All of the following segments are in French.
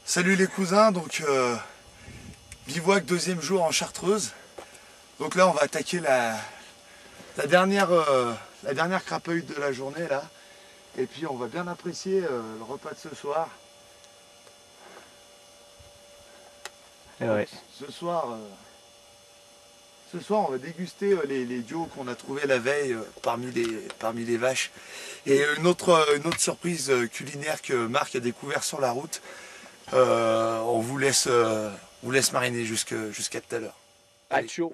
Salut les cousins, donc bivouac deuxième jour en Chartreuse. Donc là on va attaquer la dernière crapeuille de la journée là. Et puis on va bien apprécier le repas de ce soir. Et ouais. Ce soir on va déguster les duos qu'on a trouvés la veille parmi les vaches. Et une autre surprise culinaire que Marc a découvert sur la route. On vous laisse mariner jusqu'à tout à l'heure. À chaud.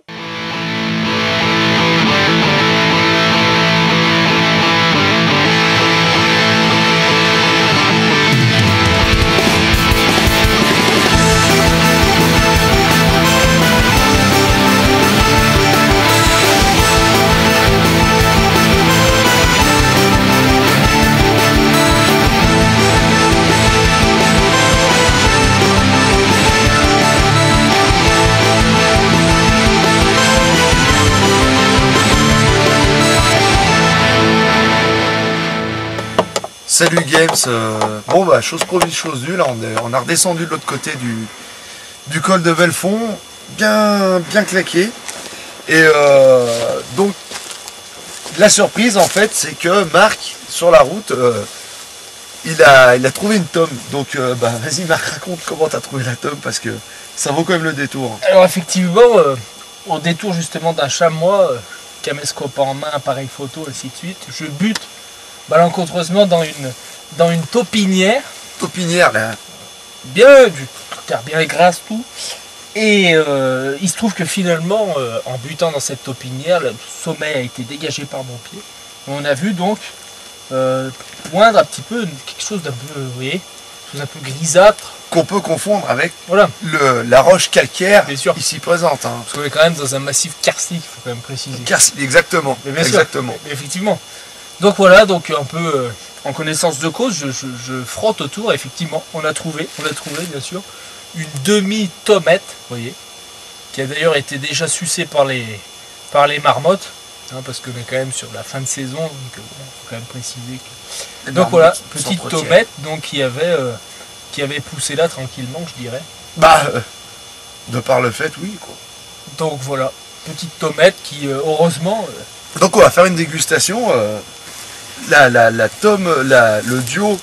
Salut Games, bon bah chose promise chose due, là on a redescendu de l'autre côté du col de Belfond, bien claqué. Et donc la surprise en fait c'est que Marc sur la route il a trouvé une tome. Donc bah vas-y Marc, raconte comment t'as trouvé la tome parce que ça vaut quand même le détour. Alors effectivement, au détour justement d'un chamois, caméscope en main, appareil photo, ainsi de suite, je bute malencontreusement dans une taupinière. Taupinière là. Bien, du terre bien grasse tout. Et il se trouve que finalement, en butant dans cette taupinière, le sommet a été dégagé par mon pied. Et on a vu donc poindre un petit peu quelque chose d'un peu, vous voyez, chose un peu grisâtre. Qu'on peut confondre avec voilà. La roche calcaire ici présente. Hein. Parce qu'on est quand même dans un massif karstique, il faut quand même préciser. Exactement. Mais bien exactement. Sûr, effectivement. Donc voilà, donc un peu en connaissance de cause, je frotte autour, et effectivement, on a trouvé bien sûr, une demi-tomette, vous voyez, qui a d'ailleurs été déjà sucée par les marmottes, hein, parce qu'on est quand même sur la fin de saison, donc il faut quand même préciser que... Donc voilà, petite tomette donc, qui avait poussé là tranquillement, je dirais. Bah, de par le fait, oui, quoi. Donc voilà, petite tomette qui, heureusement... Donc on va faire une dégustation... le duo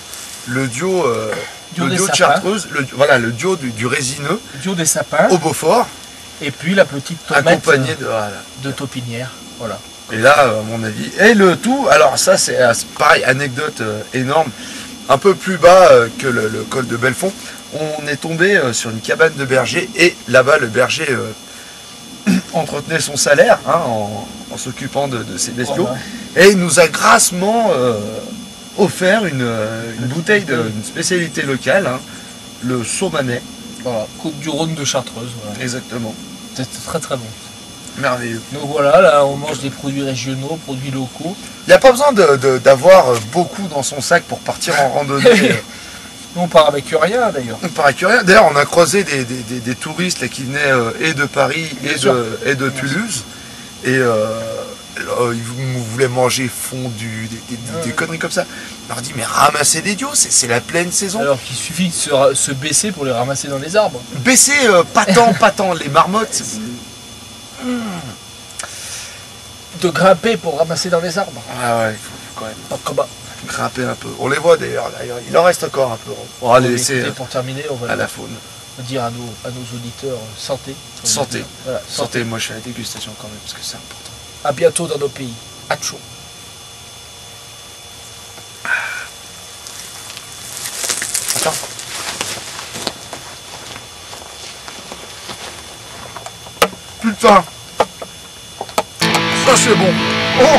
de Chartreuse, le duo du résineux, le duo des sapins, au Beaufort, et puis la petite tomate accompagnée de taupinière, voilà. Et là, à mon avis, et le tout, alors ça c'est pareil, anecdote énorme, un peu plus bas que le col de Belfond, on est tombé sur une cabane de berger, et là-bas le berger entretenait son salaire hein, en s'occupant de ses bestiaux. Et il nous a grassement offert une bouteille d'une spécialité locale, hein, le Saumanet. Voilà, Côte du Rhône de Chartreuse. Voilà. Exactement. C'est très très bon. Merveilleux. Donc voilà, là on mange des produits régionaux, produits locaux. Il n'y a pas besoin d'avoir beaucoup dans son sac pour partir en randonnée. On part avec rien d'ailleurs. On part avec rien. D'ailleurs, on a croisé des touristes là, qui venaient et de Paris et de Toulouse. Et ils voulaient manger fondu, des conneries comme ça. On leur dit, mais ramassez des duos, c'est la pleine saison. Alors qu'il suffit de se baisser pour les ramasser dans les arbres. Baisser, pas tant, les marmottes. De grimper pour ramasser dans les arbres. Ah ouais, il faut quand même. Pas combat. Grimper un peu. On les voit d'ailleurs, il en reste encore un peu. On va les laisser pour terminer, on va à la faune. Dire à nos auditeurs santé. Santé. Voilà, santé. Moi je fais la dégustation quand même parce que c'est important. À bientôt dans nos pays. À chaud. Attends. Putain. Ça c'est bon. Oh.